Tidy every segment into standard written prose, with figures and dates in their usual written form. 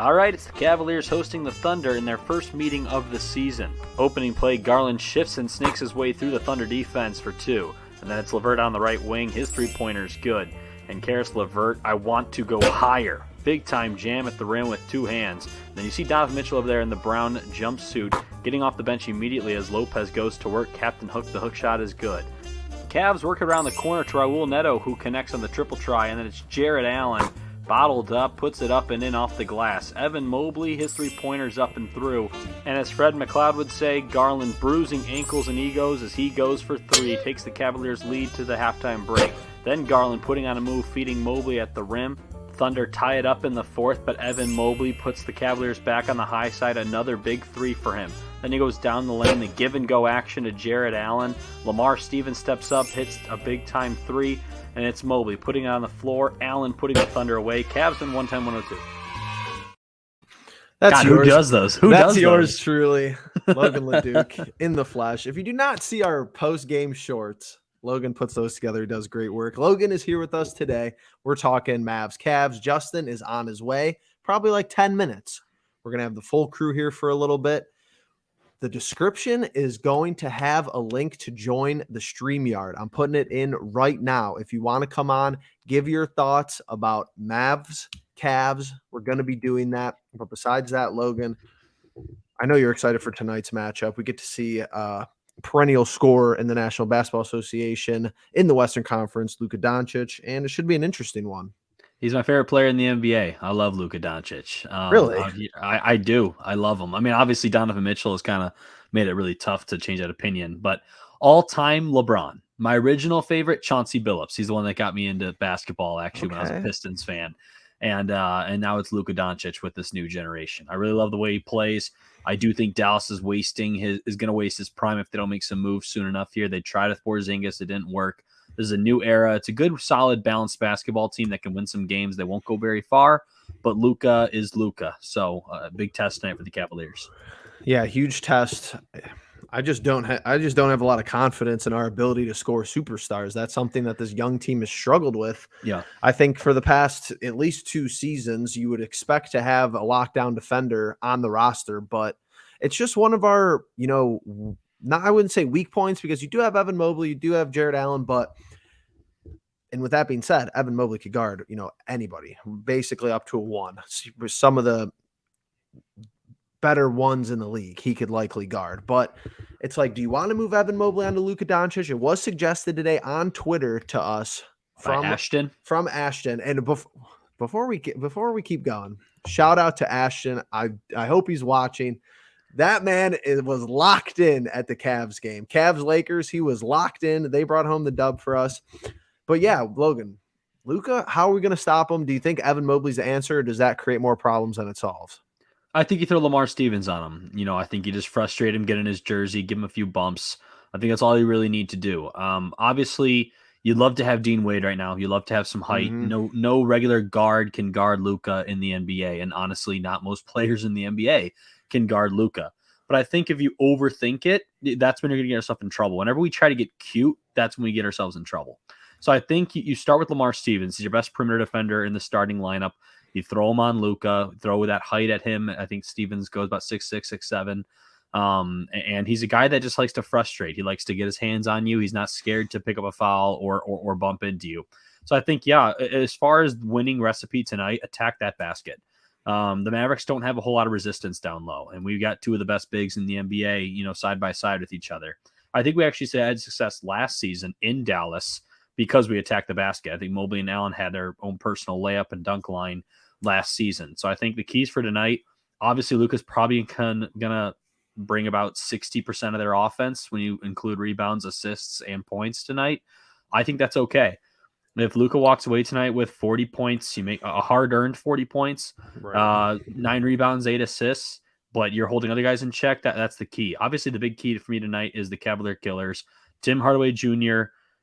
All right, it's the Cavaliers hosting the Thunder in their first meeting of the season. Opening play, Garland shifts and snakes his way through the Thunder defense for two. And then it's LeVert on the right wing. His three-pointer is good. And Karis LeVert, I want to go higher. Big-time jam at the rim with two hands. Then you see Donovan Mitchell over there in the brown jumpsuit, getting off the bench immediately as Lopez goes to work. Captain Hook, the hook shot is good. Cavs work around the corner to Raul Neto, who connects on the triple try, and then it's Jared Allen, bottled up, puts it up and in off the glass. Evan Mobley, his three-pointer's up and through. And as Fred McLeod would say, Garland bruising ankles and egos as he goes for three, takes the Cavaliers' lead to the halftime break. Then Garland putting on a move, feeding Mobley at the rim. Thunder tie it up in the fourth, but Evan Mobley puts the Cavaliers back on the high side. Another big three for him. Then he goes down the lane, the give-and-go action to Jared Allen. Lamar Stevens steps up, hits a big-time three, and it's Mobley putting it on the floor. Allen putting the Thunder away. Cavs win 110-102. That's God, yours. who does those? That's yours truly, Logan LeDuc, in the flesh. If you do not see our post-game shorts, Logan puts those together. He does great work. Logan is here with us today. We're talking Mavs-Cavs. Justin is on his way, probably like 10 minutes. We're going to have the full crew here for a little bit. The description is going to have a link to join the StreamYard. I'm putting it in right now. If you want to come on, give your thoughts about Mavs-Cavs. We're going to be doing that. But besides that, Logan, I know you're excited for tonight's matchup. We get to see perennial scorer in the National Basketball Association in the Western Conference, Luka Doncic, and it should be an interesting one. He's my favorite player in the NBA. I love Luka Doncic. Really? I do. I love him. I mean, obviously, Donovan Mitchell has kind of made it really tough to change that opinion. But all-time LeBron. My original favorite, Chauncey Billups. He's the one that got me into basketball, actually, when I was a Pistons fan. And now it's Luka Doncic with this new generation. I really love the way he plays. I do think Dallas is going to waste his prime if they don't make some moves soon enough here. They tried with Porzingis. It didn't work. This is a new era. It's a good, solid, balanced basketball team that can win some games. They won't go very far, but Luka is Luka. So big test tonight for the Cavaliers. Yeah, huge test. I just don't have a lot of confidence in our ability to score superstars. That's something that this young team has struggled with. Yeah. I think for the past at least 2 seasons, you would expect to have a lockdown defender on the roster, but it's just one of our, I wouldn't say weak points, because you do have Evan Mobley, you do have Jared Allen, and with that being said, Evan Mobley could guard, anybody, basically up to a 1. Some of the better ones in the league he could likely guard. But it's like, do you want to move Evan Mobley onto Luka Doncic? It was suggested today on Twitter to us from Ashton. And before we keep going, shout out to Ashton. I hope he's watching. That man was locked in at the Cavs game. Cavs-Lakers, he was locked in. They brought home the dub for us. But yeah, Logan, Luka, how are we going to stop him? Do you think Evan Mobley's the answer, or does that create more problems than it solves? I think you throw Lamar Stevens on him. I think you just frustrate him, get in his jersey, give him a few bumps. I think that's all you really need to do. Obviously, you'd love to have Dean Wade right now. You'd love to have some height. Mm-hmm. No regular guard can guard Luka in the NBA, and honestly, not most players in the NBA can guard Luka. But I think if you overthink it, that's when you're going to get yourself in trouble. Whenever we try to get cute, that's when we get ourselves in trouble. So I think you start with Lamar Stevens. He's your best perimeter defender in the starting lineup. You throw him on Luka, throw that height at him. I think Stevens goes about 6'6", 6'7". And he's a guy that just likes to frustrate. He likes to get his hands on you. He's not scared to pick up a foul or bump into you. So I think, as far as winning recipe tonight, attack that basket. The Mavericks don't have a whole lot of resistance down low, and we've got 2 of the best bigs in the NBA, side by side with each other. I think we actually had success last season in Dallas because we attacked the basket. I think Mobley and Allen had their own personal layup and dunk line last season. So I think the keys for tonight, obviously Luka's probably going to bring about 60% of their offense when you include rebounds, assists, and points tonight. I think that's okay. If Luka walks away tonight with 40 points, you make a hard-earned 40 points, right. 9 rebounds, 8 assists, but you're holding other guys in check. That's the key. Obviously, the big key for me tonight is the Cavalier Killers. Tim Hardaway Jr.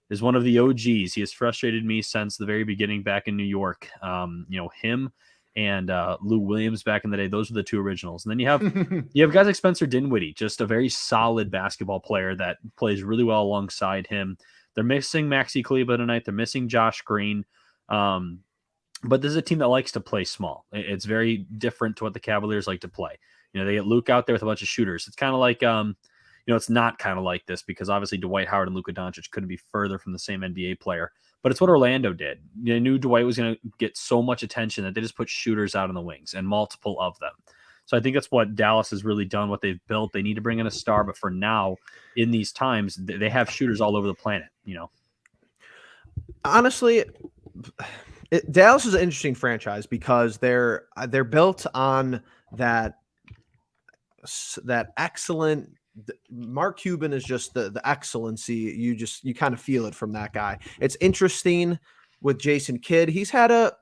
is one of the OGs. He has frustrated me since the very beginning back in New York. Him and Lou Williams back in the day, those are the 2 originals. And then you have guys like Spencer Dinwiddie, just a very solid basketball player that plays really well alongside him. They're missing Maxi Kleber tonight. They're missing Josh Green. But this is a team that likes to play small. It's very different to what the Cavaliers like to play. They get Luke out there with a bunch of shooters. It's kind of like, it's not kind of like this because obviously Dwight Howard and Luka Doncic couldn't be further from the same NBA player. But it's what Orlando did. They knew Dwight was going to get so much attention that they just put shooters out on the wings and multiple of them. So I think that's what Dallas has really done, what they've built. They need to bring in a star, but for now, in these times, they have shooters all over the planet. Honestly, Dallas is an interesting franchise because they're built on that excellent. Mark Cuban is just the excellency. You kind of feel it from that guy. It's interesting with Jason Kidd. He's had a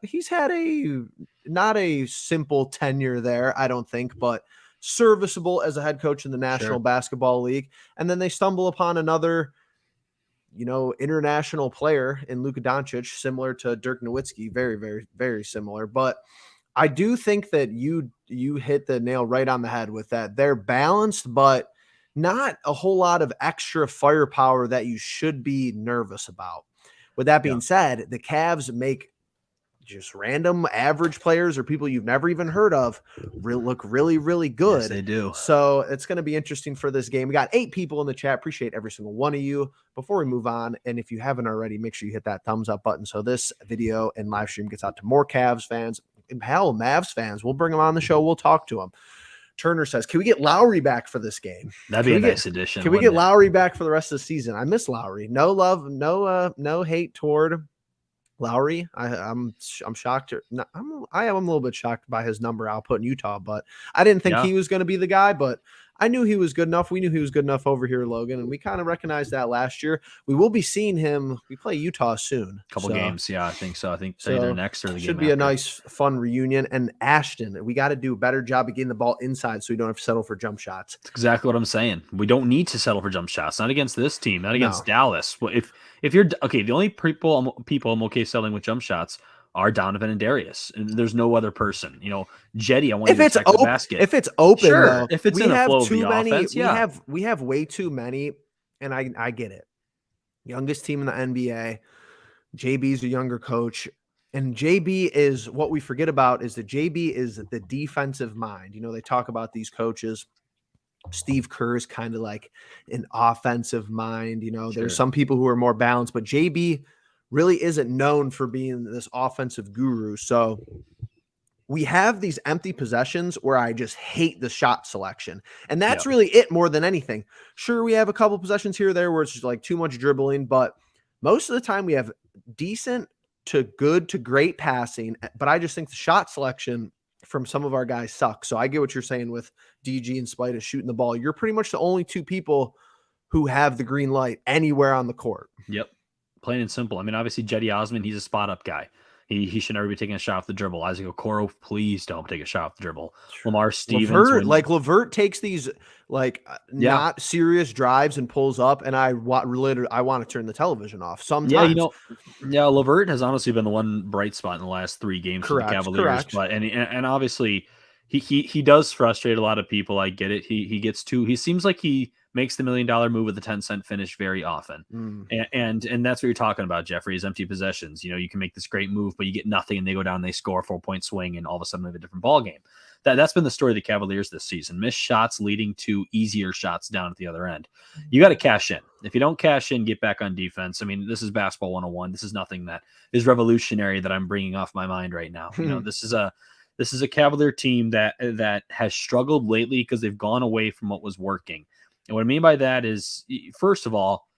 not a simple tenure there, I don't think, but serviceable as a head coach in the National Basketball League. And then they stumble upon another, international player in Luka Doncic, similar to Dirk Nowitzki, very, very, very similar. But I do think that you hit the nail right on the head with that. They're balanced, but not a whole lot of extra firepower that you should be nervous about. With that being said, the Cavs make just random average players or people you've never even heard of look really, really good. Yes, they do. So it's going to be interesting for this game. We got 8 people in the chat. Appreciate every single one of you. Before we move on, and if you haven't already, make sure you hit that thumbs up button so this video and live stream gets out to more Cavs fans. Hell, Mavs fans. We'll bring them on the show. We'll talk to them. Turner says, can we get Lowry back for this game? That'd be a nice addition. Can we get Lowry back for the rest of the season? I miss Lowry. No love, no hate toward Lowry. I'm shocked. I am a little bit shocked by his number output in Utah, but I didn't think he was going to be the guy, but I knew he was good enough. We knew he was good enough over here, Logan, and we kind of recognized that last year. We will be seeing him. We play Utah soon. A couple games. Yeah, I think so. I think either next or the game should be a nice, fun reunion. And Ashton, we got to do a better job of getting the ball inside so we don't have to settle for jump shots. That's exactly what I'm saying. We don't need to settle for jump shots. Not against this team. Not against Dallas. If you're okay, the only people I'm okay settling with jump shots are Donovan and Darius. And there's no other person. Jetty, I want to check the basket. If it's open, though, if it's in a flow of the offense, we have way too many, and I get it. Youngest team in the NBA. JB's a younger coach. And JB is what we forget about is that JB is the defensive mind. They talk about these coaches. Steve Kerr is kind of like an offensive mind. There's some people who are more balanced, but JB really isn't known for being this offensive guru. So we have these empty possessions where I just hate the shot selection. And that's really it more than anything. Sure, we have a couple possessions here or there where it's just like too much dribbling, but most of the time we have decent to good to great passing. But I just think the shot selection from some of our guys suck. So I get what you're saying with DG and Spida shooting the ball. You're pretty much the only 2 people who have the green light anywhere on the court. Yep. Plain and simple. I mean, obviously, Jetty Osman, he's a spot-up guy. He should never be taking a shot off the dribble. Isaac Okoro, please don't take a shot off the dribble. Lamar Stevens. LeVert takes these not serious drives and pulls up, and I want to turn the television off sometimes. LeVert has honestly been the one bright spot in the last 3 games for the Cavaliers. But and obviously he does frustrate a lot of people. I get it. He seems like he makes the $1 million move with a 10-cent finish very often. And that's what you're talking about, Jeffrey, is empty possessions. You can make this great move, but you get nothing and they go down, and they score a 4-point swing, and all of a sudden they have a different ball game. That's been the story of the Cavaliers this season. Missed shots leading to easier shots down at the other end. You got to cash in. If you don't cash in, get back on defense. I mean, this is basketball 101. This is nothing that is revolutionary that I'm bringing off my mind right now. This is a Cavalier team that has struggled lately because they've gone away from what was working. And what I mean by that is, first of all,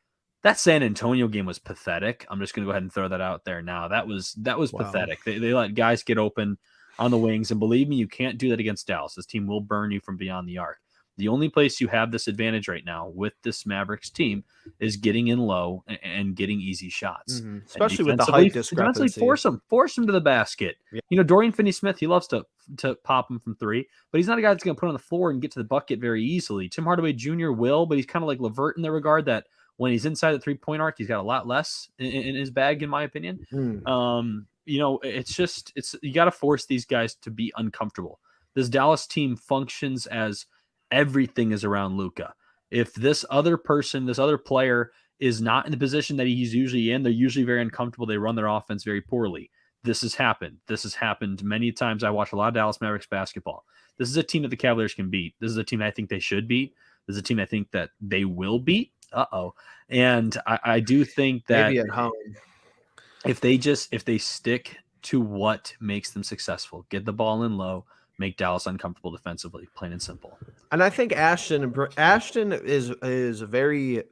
that San Antonio game was pathetic. I'm just going to go ahead and throw that out there now. That was pathetic. They let guys get open on the wings, and believe me, you can't do that against Dallas. This team will burn you from beyond the arc. The only place you have this advantage right now with this Mavericks team is getting in low and getting easy shots. Especially with the height discrepancy. Force them to the basket. Yeah. Dorian Finney-Smith, he loves to pop them from 3, but he's not a guy that's going to put on the floor and get to the bucket very easily. Tim Hardaway Jr. will, but he's kind of like LeVert in the regard that when he's inside the 3-point arc, he's got a lot less in his bag, in my opinion. It's you got to force these guys to be uncomfortable. This Dallas team functions as everything is around Luka. If this other player is not in the position that he's usually in, they're usually very uncomfortable. They run their offense very poorly. this has happened. This has happened many times. I watch a lot of Dallas Mavericks basketball. This is a team that the Cavaliers can beat. This is a team I think they should beat. This is a team I think that they will beat. And I do think that maybe at home. if they stick to what makes them successful, get the ball in low, make Dallas uncomfortable defensively, plain and simple. And I think Ashton is very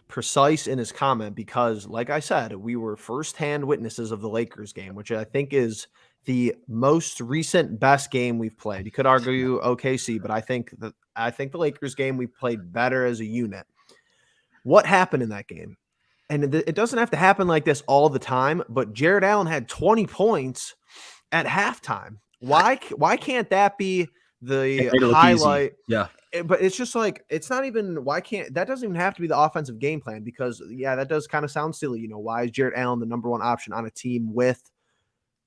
precise in his comment because, like I said, we were firsthand witnesses of the Lakers game, which I think is the most recent best game we've played. You could argue OKC, but I think the Lakers game we played better as a unit. What happened in that game? And it doesn't have to happen like this all the time, but Jared Allen had 20 points at halftime. Why can't that be the highlight? Yeah. But it's just like, it's not even, that doesn't even have to be the offensive game plan because, yeah, that does kind of sound silly. Why is Jared Allen the number one option on a team with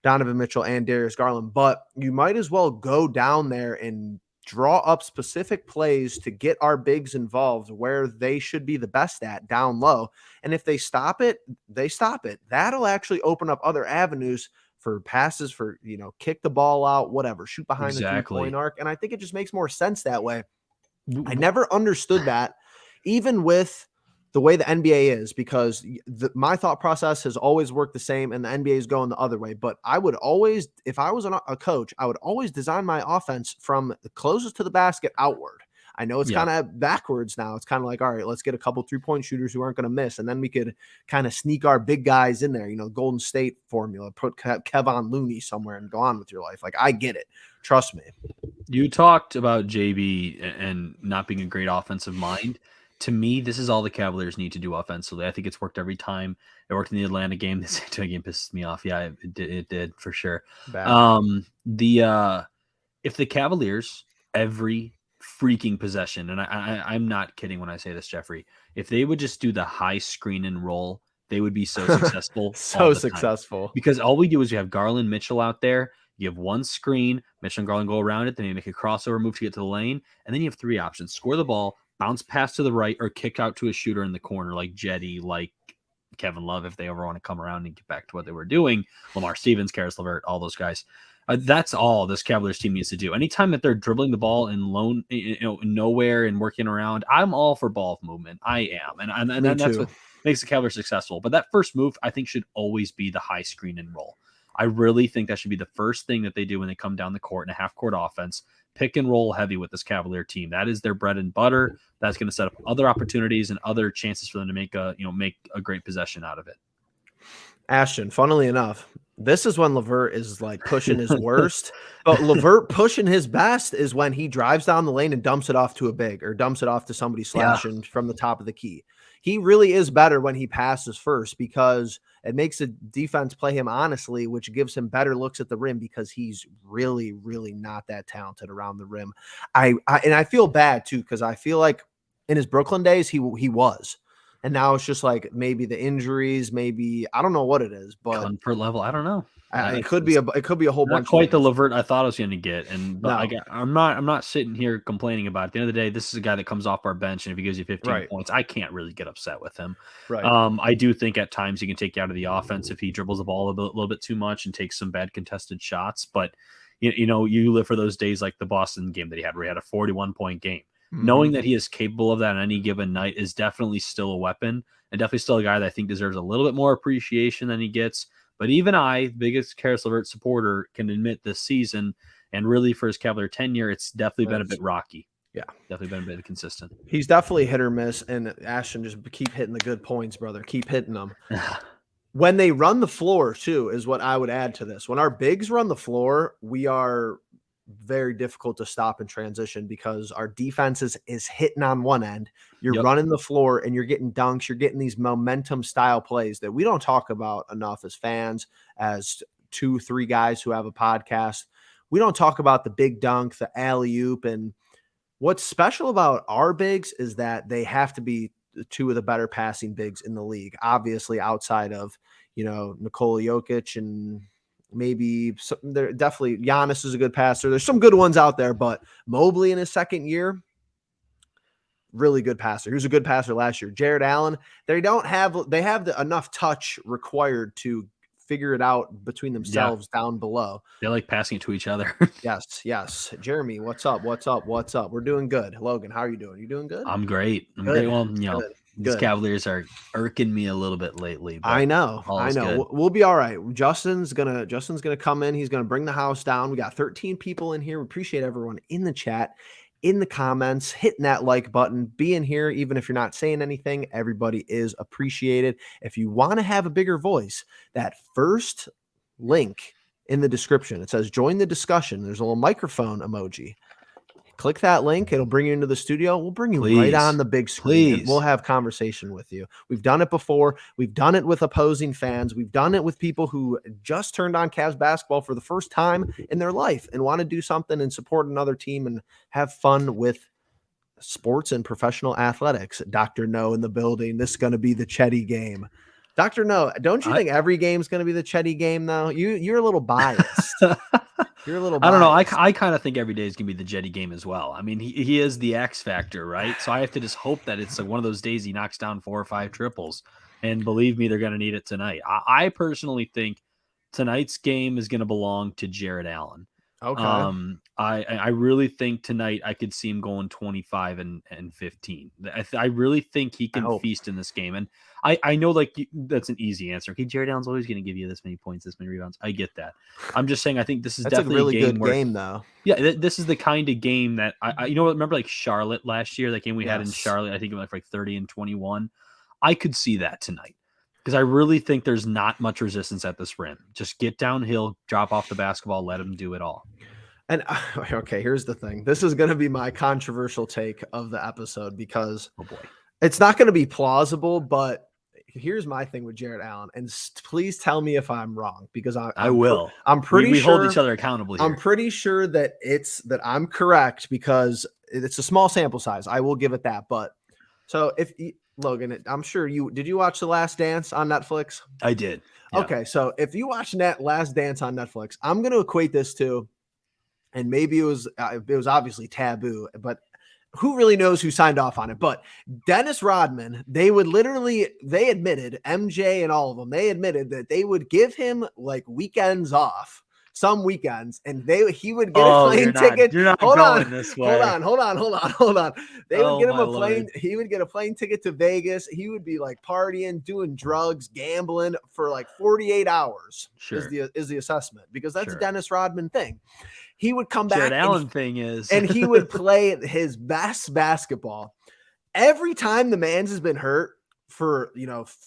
Donovan Mitchell and Darius Garland? But you might as well go down there and draw up specific plays to get our bigs involved where they should be the best at, down low. And if they stop it, they stop it. That'll actually open up other avenues for passes, for, kick the ball out, whatever, shoot behind the 3-point arc. And I think it just makes more sense that way. I never understood that, even with the way the NBA is, because my thought process has always worked the same and the NBA is going the other way. But I would always, if I was a coach, I would always design my offense from the closest to the basket outward. I know it's kind of backwards now. It's kind of like, all right, let's get a couple 3-point shooters who aren't going to miss. And then we could kind of sneak our big guys in there, Golden State formula, put Kevon Looney somewhere and go on with your life. Like, I get it. Trust me. You talked about JB and not being a great offensive mind. To me, this is all the Cavaliers need to do offensively. I think it's worked every time. It worked in the Atlanta game. The San Antonio game pisses me off. Yeah, it did for sure. If the Cavaliers every freaking possession, and I'm not kidding when I say this, Jeffrey, if they would just do the high screen and roll, they would be so successful. So successful. Because all we do is we have Garland, Mitchell out there. You have one screen, Mitchell and Garland go around it, then you make a crossover move to get to the lane, and then you have 3 options: score the ball, bounce pass to the right, or kick out to a shooter in the corner like Jetty, like Kevin Love, if they ever want to come around and get back to what they were doing. Lamar Stevens, Karis LeVert, all those guys. That's all this Cavaliers team needs to do. Anytime that they're dribbling the ball in nowhere and working around, I'm all for ball movement. I am, and that's what makes the Cavaliers successful. But that first move, I think, should always be the high screen and roll. I really think that should be the first thing that they do when they come down the court in a half-court offense. Pick and roll heavy with this Cavalier team. That is their bread and butter. That's going to set up other opportunities and other chances for them to make a great possession out of it. Ashton, funnily enough, this is when LeVert is like pushing his worst, but LeVert pushing his best is when he drives down the lane and dumps it off to a big or dumps it off to somebody slashing from the top of the key. He really is better when he passes first because it makes the defense play him honestly, which gives him better looks at the rim because he's really, really not that talented around the rim. I feel bad too, because I feel like in his Brooklyn days, he was. And now it's just like maybe the injuries, maybe I don't know what it is, but comfort level, I don't know. It could be a whole bunch. Not quite the LeVert I thought I was going to get, I'm not sitting here complaining about it. At the end of the day, this is a guy that comes off our bench, and if he gives you 15 points, I can't really get upset with him. Right. I do think at times he can take you out of the offense if he dribbles the ball a little bit too much and takes some bad contested shots. But you live for those days like the Boston game that he had, where he had a 41-point game. Knowing that he is capable of that on any given night is definitely still a weapon, and definitely still a guy that I think deserves a little bit more appreciation than he gets. But even I, biggest Karis LeVert supporter, can admit this season, and really for his Cavalier tenure, it's definitely been a bit rocky. Yeah. Definitely been a bit inconsistent. He's definitely hit or miss, and Ashton, just keep hitting the good points, brother. Keep hitting them. When they run the floor, too, is what I would add to this. When our bigs run the floor, we are very difficult to stop in transition because our defense is hitting on one end. You're running the floor and you're getting dunks. You're getting these momentum style plays that we don't talk about enough as fans, as 2-3 guys who have a podcast. We don't talk about the big dunk, the alley-oop. And what's special about our bigs is that they have to be 2 of the better passing bigs in the league, obviously outside of, Nikola Jokic, and maybe they're definitely Giannis is a good passer. There's some good ones out there, but Mobley in his second year, really good passer. He was a good passer last year. Jared Allen, they have enough touch required to figure it out between themselves down below. They like passing it to each other. Yes. Jeremy, what's up? We're doing good. Logan, how are you doing? You doing good? I'm great. Good. Well, Good. these Cavaliers are irking me a little bit lately. But I know. Good. We'll be all right. Justin's gonna come in. He's gonna bring the house down. We got 13 people in here. We appreciate everyone in the chat, in the comments, hitting that like button, being here, even if you're not saying anything. Everybody is appreciated. If you want to have a bigger voice, that first link in the description, it says join the discussion. There's a little microphone emoji. Click that link. It'll bring you into the studio. We'll bring you right on the big screen. And we'll have conversation with you. We've done it before. We've done it with opposing fans. We've done it with people who just turned on Cavs basketball for the first time in their life and want to do something and support another team and have fun with sports and professional athletics. Dr. No in the building. This is going to be the Chetty game. Dr. No, don't you think every game's going to be the Chetty game, though? You're a little biased. You're a little biased. I don't know. I kind of think every day is going to be the Jetty game as well. I mean, he is the X factor, right? So I have to just hope that it's like one of those days he knocks down 4 or 5 triples. And believe me, they're going to need it tonight. I personally think tonight's game is going to belong to Jared Allen. Okay. I really think tonight I could see him going 25 and 15. I really think he can feast in this game. And I know that's an easy answer. Okay, Jared Allen's always going to give you this many points, this many rebounds. I get that. I'm just saying I think this is definitely a really good game though. Yeah, this is the kind of game that I remember like Charlotte last year, that game we had in Charlotte. I think it was like 30 and 21. I could see that tonight. Because I really think there's not much resistance at this rim. Just get downhill, drop off the basketball, let him do it all. And okay, here's the thing. This is going to be my controversial take of the episode because it's not going to be plausible, but here's my thing with Jared Allen. And please tell me if I'm wrong, because I will. I'm pretty sure we hold each other accountable here. I'm pretty sure that I'm correct because it's a small sample size. I will give it that. But so Logan, I'm sure did you watch The Last Dance on Netflix? I did. Yeah. Okay, so if you watch Last Dance on Netflix, I'm going to equate this to, and maybe it was obviously taboo, but who really knows who signed off on it? But Dennis Rodman, they admitted, MJ and all of them, they admitted that they would give him like weekends off. Some weekends, and he would get a plane ticket. You're not going this way. Hold on. They would get him a plane. He would get a plane ticket to Vegas. He would be like partying, doing drugs, gambling for like 48 hours. Sure. Is the assessment, because that's a Dennis Rodman thing. He would come back. Jared Allen thing is, and he would play his best basketball. Every time the man's has been hurt for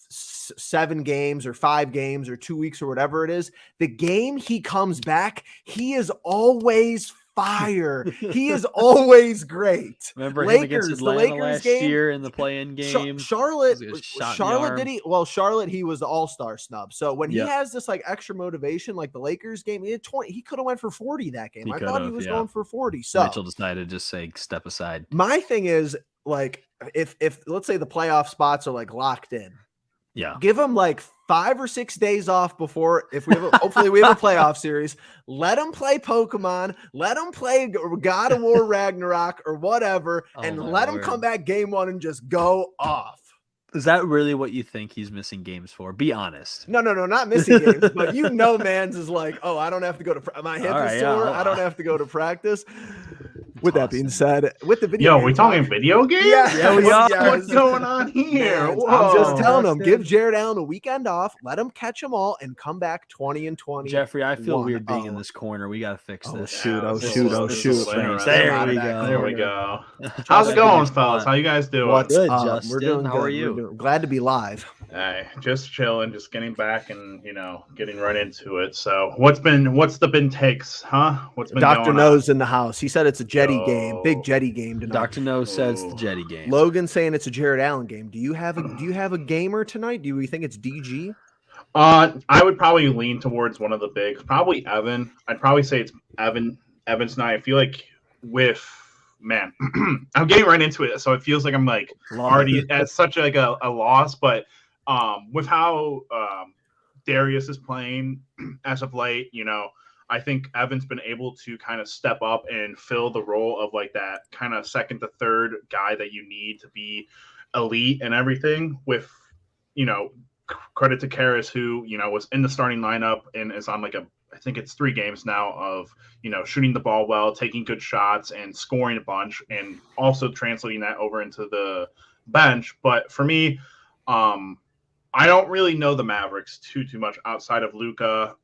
7 games or 5 games or 2 weeks or whatever it is, the game he comes back, he is always fire. He is always great. Remember Lakers, him against Atlanta the Lakers last game, year in the play-in game. Charlotte did he? Well, Charlotte, he was the all-star snub. So when he has this like extra motivation, like the Lakers game, he had 20. He could have went for 40 that game. I thought he was going for 40. So Mitchell decided to just say step aside. My thing is, like, if let's say the playoff spots are like locked in, give them like 5 or 6 days off before, if we have hopefully we have a playoff series. Let them play Pokemon, let them play God of War Ragnarok or whatever, and let them come back game 1 and just go off. Is that really what you think he's missing games for? Be honest. No, not missing games, but Mans is like, oh, I don't have to go to my hip is sore. I don't have to go to practice. With that being said, with the video, we talking video games? Yeah, we are. What's going on here? I'm just telling them, give Jared Allen a weekend off, let him catch them all, and come back 20 and 20. Jeffrey, I feel weird being in this corner. We got to fix this. Shoot. There we go. How's it going, fellas? How you guys doing? What's good, Justin? We're doing How good. are you? Glad to be live. Hey, just chilling, just getting back and getting right into it. So what's the been takes, huh? What's been Dr. going No's on? in the house. He said it's a Jetty game, big Jetty game tonight. Dr. No says the Jetty game. Logan saying it's a Jared Allen game. Do you have a gamer tonight? Do you think it's DG? I would probably lean towards one of the bigs, probably Evan. I'd probably say it's Evan's tonight. I feel like man, I'm getting right into it, so it feels like I'm like already at such like a loss, but with how Darius is playing as of late, I think Evan's been able to kind of step up and fill the role of like that kind of second to third guy that you need to be elite and everything with, credit to Karras, who was in the starting lineup and is on I think it's 3 games now of shooting the ball well, taking good shots, and scoring a bunch, and also translating that over into the bench. But for me, I don't really know the Mavericks too much outside of Luka.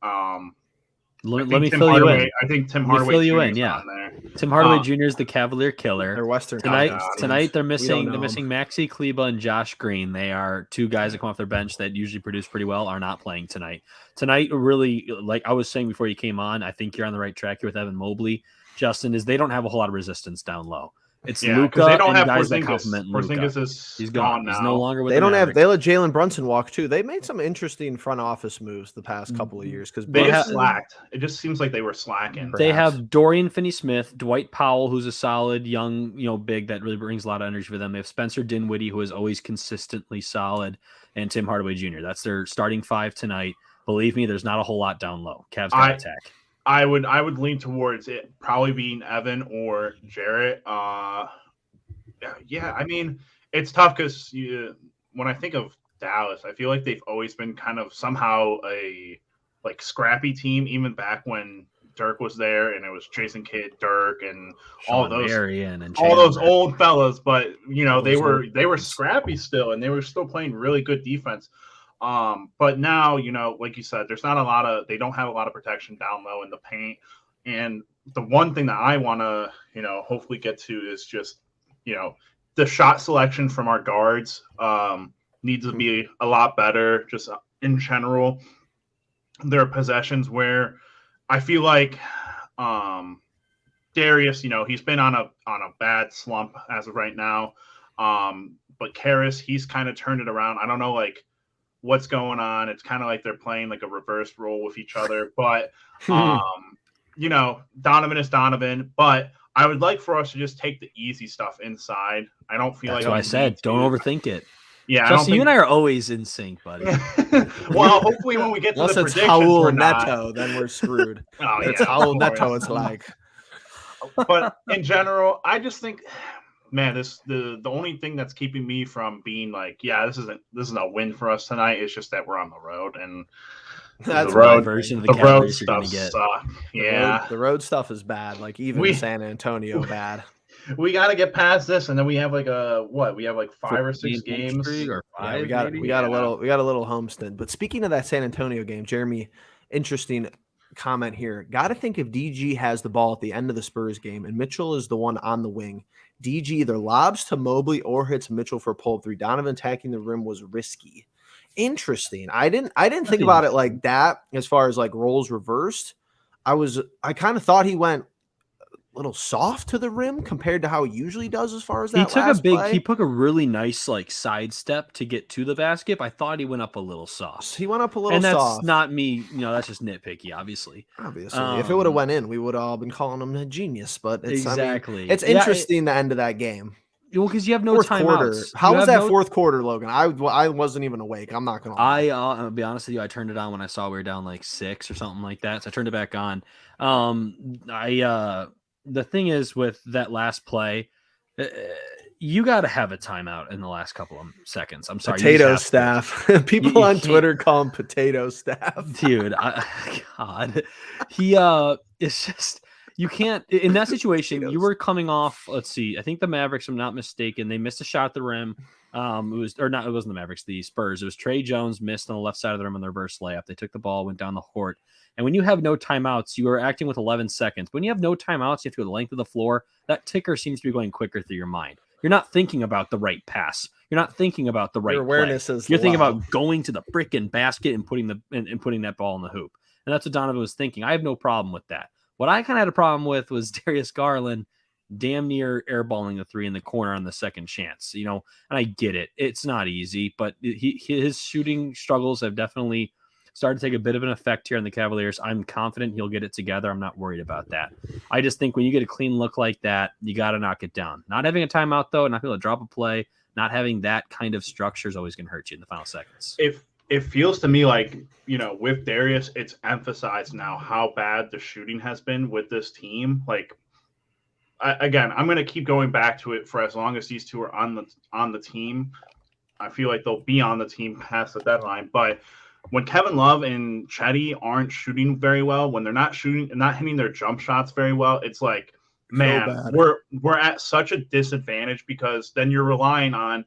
Let me fill you in. I think Tim Let me Hardaway fill you Jr. in. is Yeah, on there. Tim Hardaway Jr. is the Cavalier killer. They're Western tonight. Conference Tonight teams. they're We missing. don't They're know missing Maxi Kleba and Josh Green. They are 2 guys that come off their bench that usually produce pretty well. Are not playing tonight. Tonight, really, like I was saying before you came on, I think you're on the right track here with Evan Mobley. Justin, is they don't have a whole lot of resistance down low. It's Luka they don't and have guys that Porzingis. complement Luka. Porzingis He's gone. now. He's no longer with They the don't have. Mavericks. They let Jalen Brunson walk too. They made some interesting front office moves the past couple of years because They just slacked. It just seems like they were slacking. They have Dorian Finney-Smith, Dwight Powell, who's a solid young, big that really brings a lot of energy for them. They have Spencer Dinwiddie, who is always consistently solid, and Tim Hardaway Jr. That's their starting 5 tonight. Believe me, there's not a whole lot down low. Cavs got attack. I would lean towards it probably being Evan or Jarrett. Yeah, I mean, it's tough because when I think of Dallas, I feel like they've always been kind of somehow a scrappy team, even back when Dirk was there and it was Jason Kidd, Dirk, and all those old fellas. But they were scrappy still, and they were still playing really good defense. But now, like you said, there's not a lot of, they don't have a lot of protection down low in the paint. And the one thing that I want to, hopefully get to is just, the shot selection from our guards needs to be a lot better just in general. There are possessions where I feel like Darius, he's been on a bad slump as of right now. But Karras, he's kind of turned it around. I don't know, what's going on. It's kind of like they're playing like a reverse role with each other. But, Donovan is Donovan. But I would like for us to just take the easy stuff inside. I don't feel That's like why I said don't overthink it. Yeah, Justin, you and I are always in sync, buddy. Well, hopefully when we get to the predictions, Raul Neto, then we're screwed. Oh, it's yeah, Raul Neto. It's like, but in general, I just think, man, the only thing that's keeping me from being like, yeah, this isn't a win for us tonight. It's just that we're on the road, and that's the road version of the road stuff sucks. Yeah, the road stuff is bad. Like even San Antonio, bad. We got to get past this, and then we have we have 5 or 6 games, or 5. Yeah, we got a little homestead. But speaking of that San Antonio game, Jeremy, interesting comment here. Got to think if DG has the ball at the end of the Spurs game, and Mitchell is the one on the wing, DG either lobs to Mobley or hits Mitchell for a pull-up 3. Donovan attacking the rim was risky. Interesting. I didn't think about it like that as far as roles reversed. I kind of thought he went little soft to the rim compared to how he usually does as far as that. He took a really nice side step to get to the basket. I thought he went up a little soft. He went up a little soft. And that's soft. not me, that's just nitpicky, obviously. If it would have went in, we would have all been calling him a genius, but it's exactly. It's interesting the end of that game. Well, because you have no timeouts. How was that fourth quarter, Logan? I wasn't even awake. I'm not gonna lie. I'll be honest with you. I turned it on when I saw we were down 6 or something like that. So I turned it back on. The thing is with that last play, you got to have a timeout in the last couple of seconds. I'm sorry. Potato staff. People on Twitter call him potato staff. Dude, God. It's just, you can't, in that situation, you were coming off, let's see, I think the Mavericks, if I'm not mistaken, they missed a shot at the rim. It wasn't the Mavericks, the Spurs. It was Trey Jones missed on the left side of the rim on the reverse layup. They took the ball, went down the court. And when you have no timeouts, you are acting with 11 seconds. When you have no timeouts, you have to go the length of the floor. That ticker seems to be going quicker through your mind. You're not thinking about the right pass. You're not thinking about the right awareness play. is You're thinking about going to the frickin' basket and putting that ball in the hoop. And that's what Donovan was thinking. I have no problem with that. What I kind of had a problem with was Darius Garland damn near airballing the 3 in the corner on the second chance. And I get it. It's not easy, but his shooting struggles have definitely started to take a bit of an effect here on the Cavaliers. I'm confident he'll get it together. I'm not worried about that. I just think when you get a clean look like that, you got to knock it down. Not having a timeout, though, not being able to drop a play, not having that kind of structure is always going to hurt you in the final seconds. It feels to me like, with Darius, it's emphasized now how bad the shooting has been with this team. I'm going to keep going back to it for as long as these two are on the team. I feel like they'll be on the team past the deadline. But when Kevin Love and Chetty aren't shooting very well, when they're not hitting their jump shots very well, it's like, man, bad. we're at such a disadvantage because then you're relying on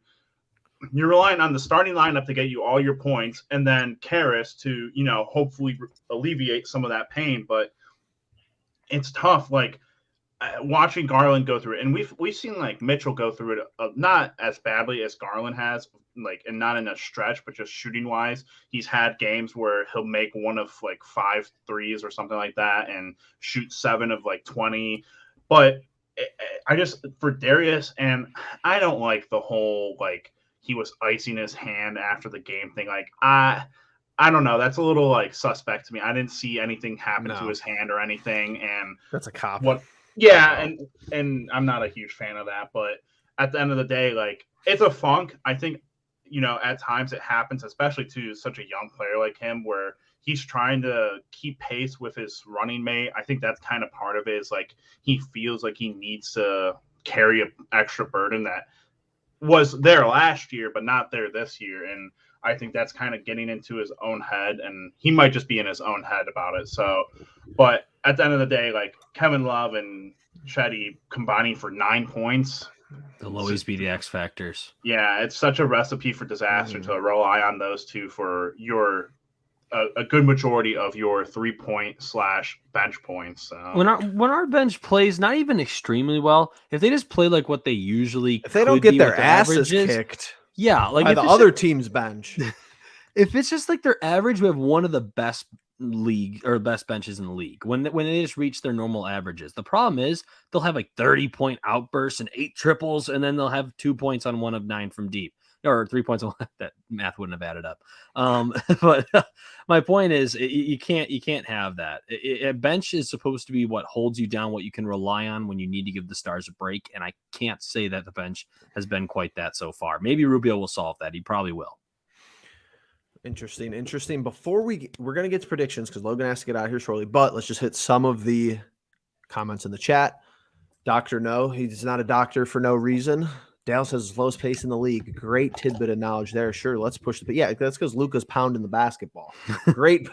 the starting lineup to get you all your points, and then Karras to, hopefully alleviate some of that pain. But it's tough. Like, watching Garland go through it, and we've seen like Mitchell go through it, not as badly as Garland has, like, and not in a stretch, but just shooting wise, he's had games where he'll make one of like 5 threes or something like that, and shoot 7 of like 20. But I just, for Darius, and I don't like the whole like he was icing his hand after the game thing. Like, I don't know. That's a little like suspect to me. I didn't see anything happen to his hand or anything, and That's a cop. Yeah, and I'm not a huge fan of that, but at the end of the day, like, it's a funk. I think, at times it happens, especially to such a young player like him, where he's trying to keep pace with his running mate. I think that's kind of part of it, is like he feels like he needs to carry an extra burden that was there last year, but not there this year. And I think that's kind of getting into his own head, and he might just be in his own head about it. So, but at the end of the day, like, Kevin Love and Chetty combining for 9 points. They'll always be the X factors. Yeah, it's such a recipe for disaster to rely on those two for a good majority of your 3-point / bench points. So. When our bench plays not even extremely well, if they just play like what they usually, if they don't get their asses kicked, yeah, like by the other team's bench. If it's just like their average, we have one of the best best benches in the league when they just reach their normal averages. The problem is they'll have like 30-point outbursts and 8 triples, and then they'll have 2 points on 1 of 9 from deep, or 3 points on that math wouldn't have added up. But my point is, you can't have that. A bench is supposed to be what holds you down, what you can rely on when you need to give the stars a break. And I can't say that the bench has been quite that so far. Maybe Rubio will solve that. He probably will. Interesting. Before we're going to get to predictions, because Logan has to get out of here shortly, but let's just hit some of the comments in the chat. Dr. No, he's not a doctor for no reason. Dallas has the lowest pace in the league. Great tidbit of knowledge there. Sure, let's push the. Yeah, that's because Luka's pounding the basketball. Great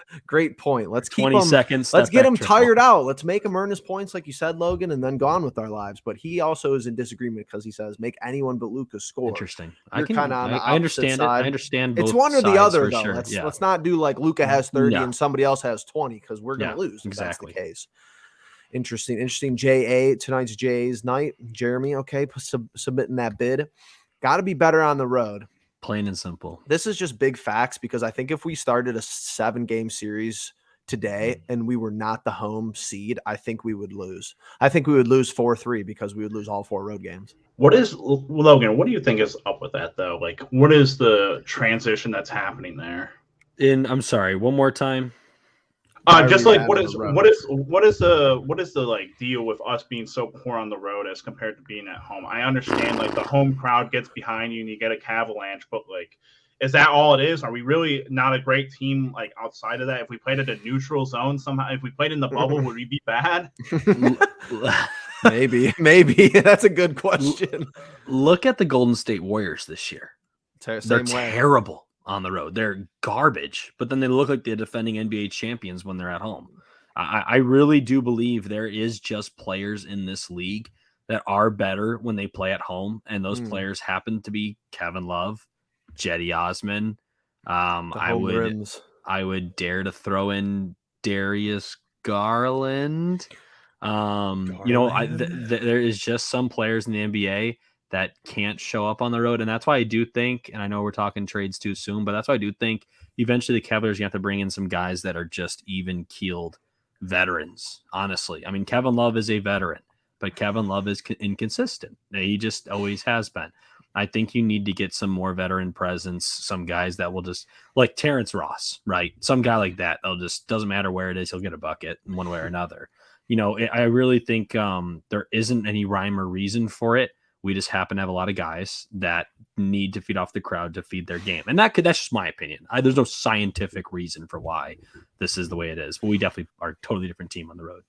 point. Let's keep 20 seconds. Let's get him tired out. Let's make him earn his points, like you said, Logan, and then go on with our lives. But he also is in disagreement because he says make anyone but Luka score. Interesting. I understand it. I understand. It's one or the other, though. Sure. Let's not do like Luka has 30 and somebody else has 20, because we're going to lose. Exactly. If that's the case. Interesting. JA, tonight's Jay's night. Jeremy, okay, submitting that bid. Got to be better on the road. Plain and simple. This is just big facts, because I think if we started a 7-game series today and we were not the home seed, I think we would lose. I think we would lose 4-3 because we would lose all 4 road games. Logan, what do you think is up with that, though? Like, what is the transition that's happening there? I'm sorry, one more time. Just like what is the like deal with us being so poor on the road as compared to being at home? I understand like the home crowd gets behind you and you get a avalanche, but like, is that all it is? Are we really not a great team like outside of that? If we played at a neutral zone somehow, if we played in the bubble, would we be bad? Maybe that's a good question. Look at the Golden State Warriors this year. They're terrible on the road. They're garbage, but then they look like the defending NBA champions when they're at home. I really do believe there is just players in this league that are better when they play at home, and those players happen to be Kevin Love, Cedi Osman. I would dare to throw in Darius Garland. There is just some players in the NBA that can't show up on the road. And that's why I do think, and I know we're talking trades too soon, but that's why I do think eventually the Cavaliers, you have to bring in some guys that are just even keeled veterans. Honestly, I mean, Kevin Love is a veteran, but Kevin Love is inconsistent. He just always has been. I think you need to get some more veteran presence, some guys that will just, like Terrence Ross, right? Some guy like that. They'll just, doesn't matter where it is, he'll get a bucket in one way or another. I really think there isn't any rhyme or reason for it. We just happen to have a lot of guys that need to feed off the crowd to feed their game. And that's just my opinion. There's no scientific reason for why this is the way it is, but we definitely are a totally different team on the road.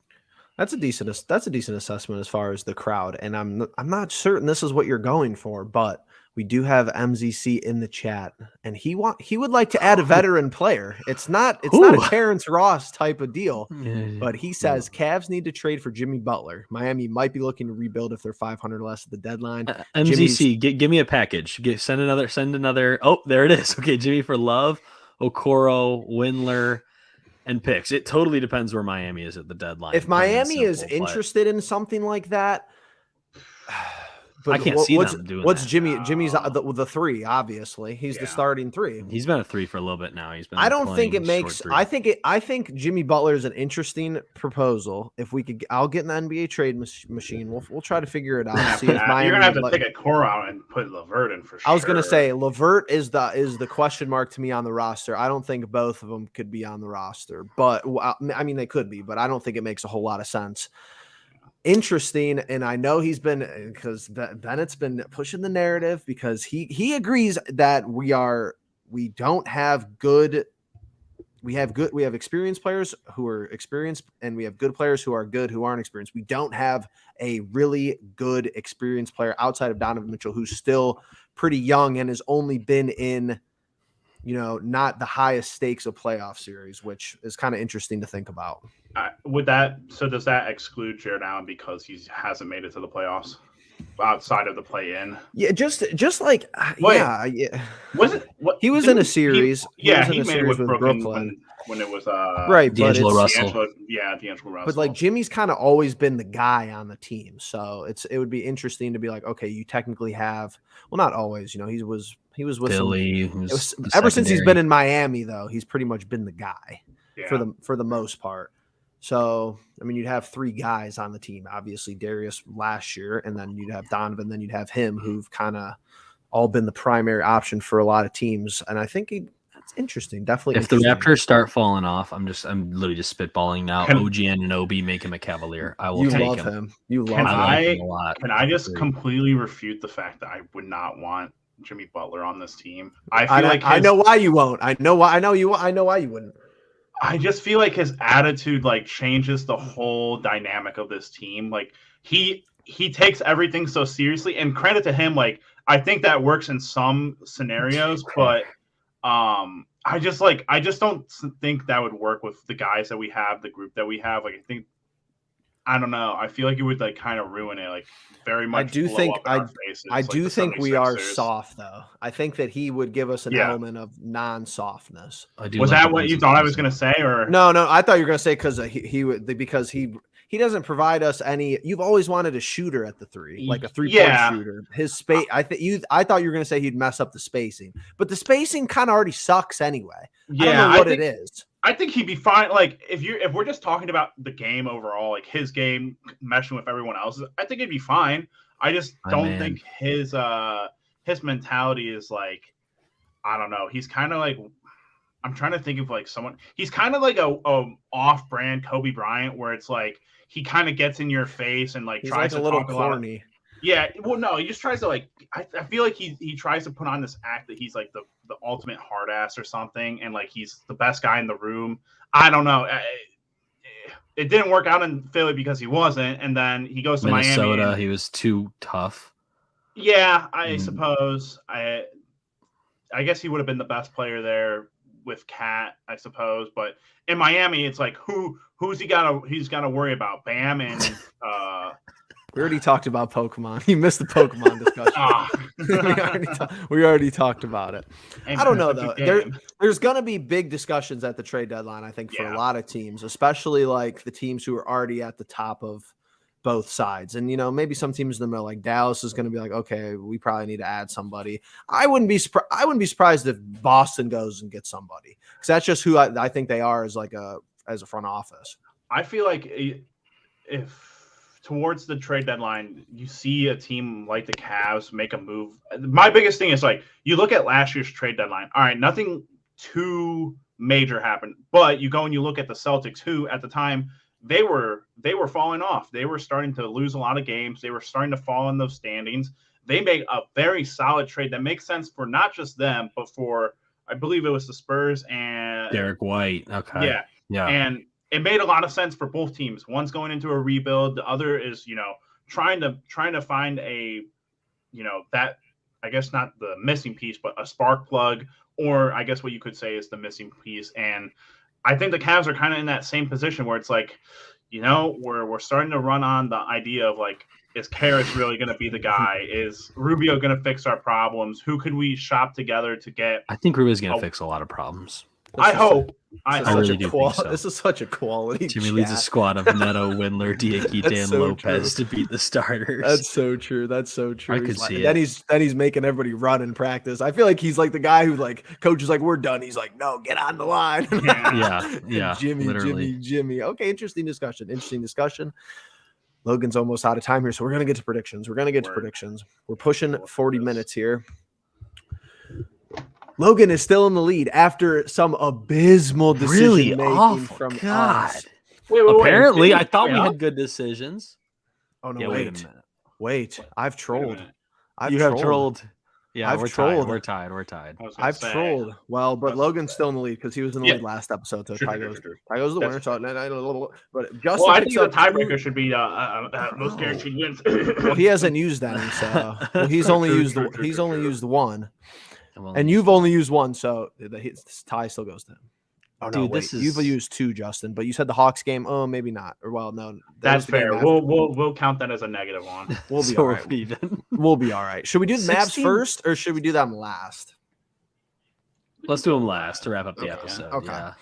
That's a decent assessment as far as the crowd. And I'm not certain this is what you're going for, but We do have MZC in the chat, and he would like to add a veteran player. It's not a Terrence Ross type of deal, but he says Cavs need to trade for Jimmy Butler. Miami might be looking to rebuild if they're 500 less at the deadline. MZC, give me a package. Send another. Oh, there it is. Okay, Jimmy for Love, Okoro, Windler, and picks. It totally depends where Miami is at the deadline. If Miami is interested in something like that. But I can't see them doing what's that. Jimmy's the 3, obviously. He's the starting 3. He's been a 3 for a little bit now. I don't think it makes I think Jimmy Butler is an interesting proposal. If we could, I'll get in the NBA trade machine. We'll try to figure it out. See if Miami, you're gonna have to take a core out and put LeVert in for sure. I was gonna say LeVert is the question mark to me on the roster. I don't think both of them could be on the roster, but I mean they could be, but I don't think it makes a whole lot of sense. Interesting, and I know he's been, because Bennett's been pushing the narrative, because he agrees that we have experienced players who are experienced, and we have good players who are good who aren't experienced. We don't have a really good experienced player outside of Donovan Mitchell, who's still pretty young and has only been in, not the highest stakes of playoff series, which is kind of interesting to think about. Does that exclude Jared Allen because he hasn't made it to the playoffs outside of the play-in? Yeah, just like yeah. Was it? He was in a series. He made it with Brooklyn when it was right, D'Angelo Russell. D'Angelo Russell. But like Jimmy's kind of always been the guy on the team, so it would be interesting to be like, okay, you technically have, well, not always, he was with Philly. Ever since he's been in Miami, though, he's pretty much been the guy for the most part. So, I mean, you'd have 3 guys on the team. Obviously, Darius last year, and then you'd have Donovan, then you'd have him, who've kind of all been the primary option for a lot of teams. And I think that's interesting. Definitely. If the Raptors start falling off, I'm literally just spitballing now. OG and Obi make him a Cavalier. I will take him. You love him. A lot. Can I just completely refute the fact that I would not want Jimmy Butler on this team? I know why you won't. I know why you wouldn't. I just feel like his attitude changes the whole dynamic of this team. Like he takes everything so seriously, and credit to him. I think that works in some scenarios, but I just don't think that would work with the guys that we have, the group that we have. I don't know. I feel like it would kind of ruin it. Very much. I do think we are soft though. I think that he would give us an element of non-softness. Was that what you thought I was going to say, or no? I thought you were going to say because he doesn't provide us any. You've always wanted a shooter at the 3, like a 3-point shooter. His space. I thought you were going to say he'd mess up the spacing, but the spacing kind of already sucks anyway. I don't know what it is. I think he'd be fine. If we're just talking about the game overall, his game meshing with everyone else's, I think it'd be fine. I just don't think his mentality is I don't know. He's kind of I'm trying to think of someone. He's kind of like a off-brand Kobe Bryant, where it's he kind of gets in your face and he's tries to a little corny. Yeah, well, no, he just tries to I feel like he tries to put on this act that he's the ultimate hard ass or something, and he's the best guy in the room. I don't know. It didn't work out in Philly because he wasn't, and then he goes to Minnesota. Miami. He was too tough. Yeah, I suppose. I guess he would have been the best player there with Cat, I suppose. But in Miami, it's who's he's got to worry about? Bam and. We already talked about Pokemon. You missed the Pokemon discussion. We already talked about it. I don't know, though. There's going to be big discussions at the trade deadline, I think, for a lot of teams, especially the teams who are already at the top of both sides. And, maybe some teams in the middle, Dallas is going to be okay, we probably need to add somebody. I wouldn't be surprised if Boston goes and gets somebody, because that's just who I think they are as a front office. I feel like if towards the trade deadline, you see a team like the Cavs make a move. My biggest thing is you look at last year's trade deadline. All right, nothing too major happened, but you go and you look at the Celtics, who at the time they were falling off. They were starting to lose a lot of games. They were starting to fall in those standings. They made a very solid trade that makes sense for not just them, but for, I believe it was the Spurs and Derek White. Okay. Yeah. And it made a lot of sense for both teams. One's going into a rebuild. The other is, trying to find a I guess not the missing piece, but a spark plug, or I guess what you could say is the missing piece. And I think the Cavs are kind of in that same position where it's like, we're starting to run on the idea of like, is Karras really going to be the guy? Is Rubio going to fix our problems? Who could we shop together to get? I think Rubio's going to fix a lot of problems. I hope. I really do think so. This is such a quality. Jimmy leads a squad of Neto, Windler, Diakite, and Lopez to beat the starters. That's so true. I could see it. Then he's making everybody run in practice. I feel like he's like the guy who like coach is like, we're done. He's like, no, get on the line. yeah. Jimmy. Okay, interesting discussion. Logan's almost out of time here, so we're gonna get to predictions. We're pushing 40 minutes here. Logan is still in the lead after some abysmal decision making from us. Wait, apparently, I thought we had good decisions. Oh no! Yeah, wait a minute. Wait, I've trolled. You have trolled. Yeah, I've we're trolled. tied. We're tied. I've trolled. Well, but Logan's still in the lead because he was in the lead last episode. So Ty goes the winner. So but Justin. Well, I think the tiebreaker should be most guaranteed wins. Well, he hasn't used any, so he's only used one. And you've only used one, so the tie still goes to him. Oh no, wait. You've used two, Justin. But you said the Hawks game. Oh, maybe not. Or well, no, that's fair. We'll count that as a negative one. We'll be all right. We'll be all right. Should we do the Mavs first, or should we do them last? Let's do them last to wrap up the episode. Okay. Yeah.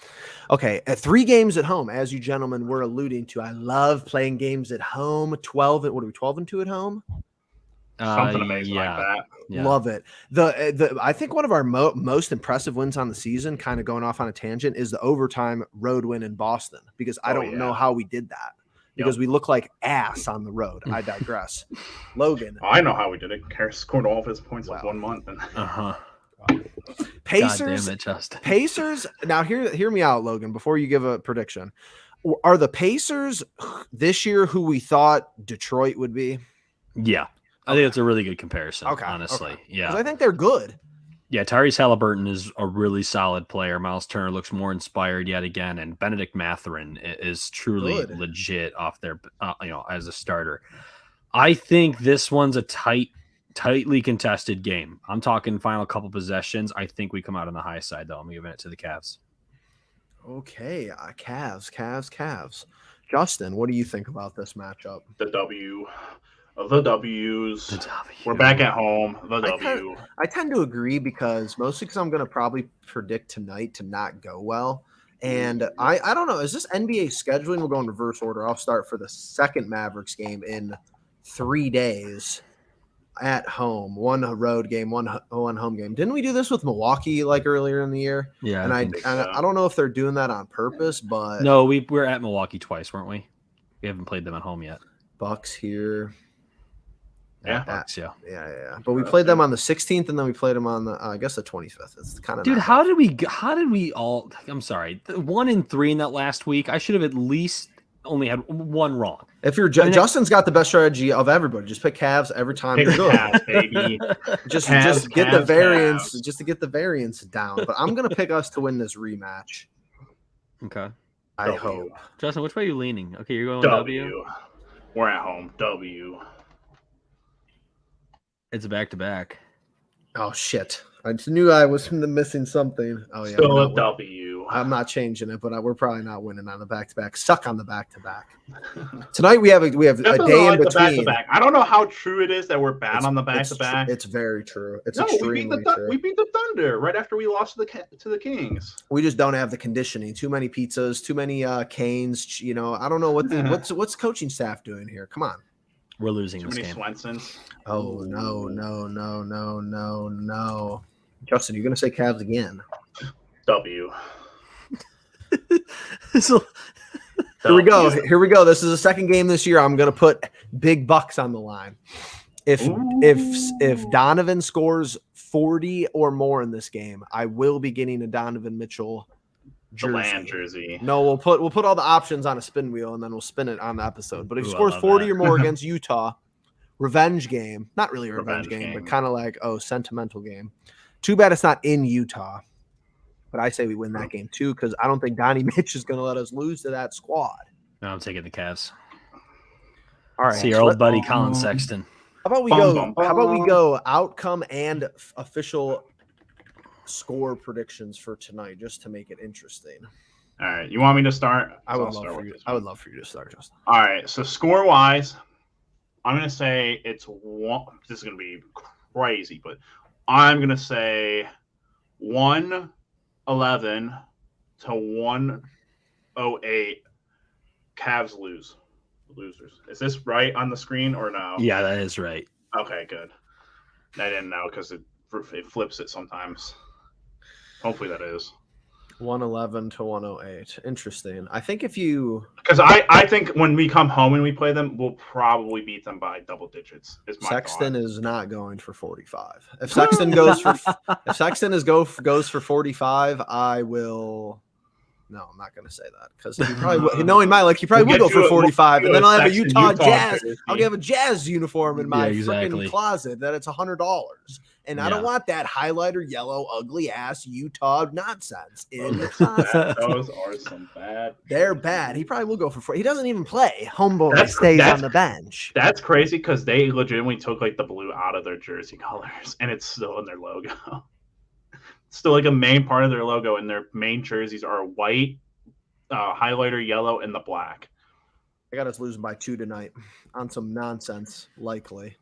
Okay. At 3 games at home, as you gentlemen were alluding to, I love playing games at home. 12 and 2 at home. Something amazing like that. Yeah. Love it. I think one of our most impressive wins on the season, kind of going off on a tangent, is the overtime road win in Boston, because I don't know how we did that, because we look like ass on the road. I digress. Logan. I know how we did it. Karras scored all of his points in 1 month. Pacers. God damn it, Justin. Pacers. Now hear me out, Logan, before you give a prediction. Are the Pacers this year who we thought Detroit would be? Yeah. I think it's a really good comparison, honestly. Yeah. Because I think they're good. Yeah, Tyrese Halliburton is a really solid player. Miles Turner looks more inspired yet again, and Benedict Mathurin is truly legit off there, as a starter. I think this one's a tightly contested game. I'm talking final couple possessions. I think we come out on the high side, though. I'm giving it to the Cavs. Okay, Cavs. Justin, what do you think about this matchup? The W. The W's. We're back at home. The W. I tend to agree, mostly because I'm going to probably predict tonight to not go well. And I don't know. Is this NBA scheduling? We'll go in reverse order. I'll start for the second Mavericks game in 3 days at home. 1 road game, one home game. Didn't we do this with Milwaukee like earlier in the year? Yeah. And I don't know if they're doing that on purpose, but no, we're at Milwaukee twice, weren't we? We haven't played them at home yet. Bucks here. Yeah. But we played them on the 16th, and then we played them on the I guess the 25th. It's kind of how did we all? I'm sorry, 1 and 3 in that last week. I should have at least only had one wrong. If you're Justin's got the best strategy of everybody. Just pick Cavs every time. Pick Cavs, baby. just get the variance, just to get the variance down. But I'm gonna pick us to win this rematch. Okay. I hope. Justin, which way are you leaning? Okay, you're going W. We're at home. W. It's a back-to-back. Oh, shit. I just knew I was missing something. Oh, yeah. Still a W. I'm not changing it, but we're probably not winning on the back-to-back. Suck on the back-to-back. Tonight we have a day in between. I don't know how true it is that we're bad on the back-to-back. It's very true. It's extremely true. We beat the Thunder right after we lost to the Kings. We just don't have the conditioning. Too many pizzas, too many canes. I don't know what's the coaching staff doing here. Come on. We're losing this game. Swensons. Oh, no. Justin, you're going to say Cavs again. W. Here we go. This is the second game this year. I'm going to put big bucks on the line. If Donovan scores 40 or more in this game, I will be getting a Donovan Mitchell jersey. No, we'll put all the options on a spin wheel, and then we'll spin it on the episode. But if he scores 40 or more against Utah, revenge game. Not really a revenge game, but kind of like sentimental game. Too bad it's not in Utah. But I say we win that game too, because I don't think Donnie Mitch is going to let us lose to that squad. No, I'm taking the Cavs. All right. See your old buddy Colin Sexton. How about we go outcome and official score predictions for tonight, just to make it interesting. All right, you want me to start? I would love for you to start, Justin. All right, so score wise, I'm gonna say it's one. This is gonna be crazy, but I'm gonna say 111 to 108. Cavs losers. Is this right on the screen or no? Yeah, that is right. Okay, good. I didn't know because it flips it sometimes. Hopefully that is 111 to 108. Interesting. I think because I think when we come home and we play them, we'll probably beat them by double digits. Sexton is not going for 45. If Sexton goes for 45, I will. No, I'm not going to say that because he probably, knowing my luck, he probably will go for 45, and then I'll have a Utah Jazz. I'll have a Jazz uniform in my freaking closet that it's $100, and I don't want that highlighter yellow, ugly ass Utah nonsense in the closet. Those are some bad. They're bad. He probably will go for 40. He doesn't even play. Homeboy stays on the bench. That's crazy because they legitimately took like the blue out of their jersey colors, and it's still in their logo. Still like a main part of their logo, and their main jerseys are white, highlighter yellow, and the black. I got us losing by 2 tonight on some nonsense, likely.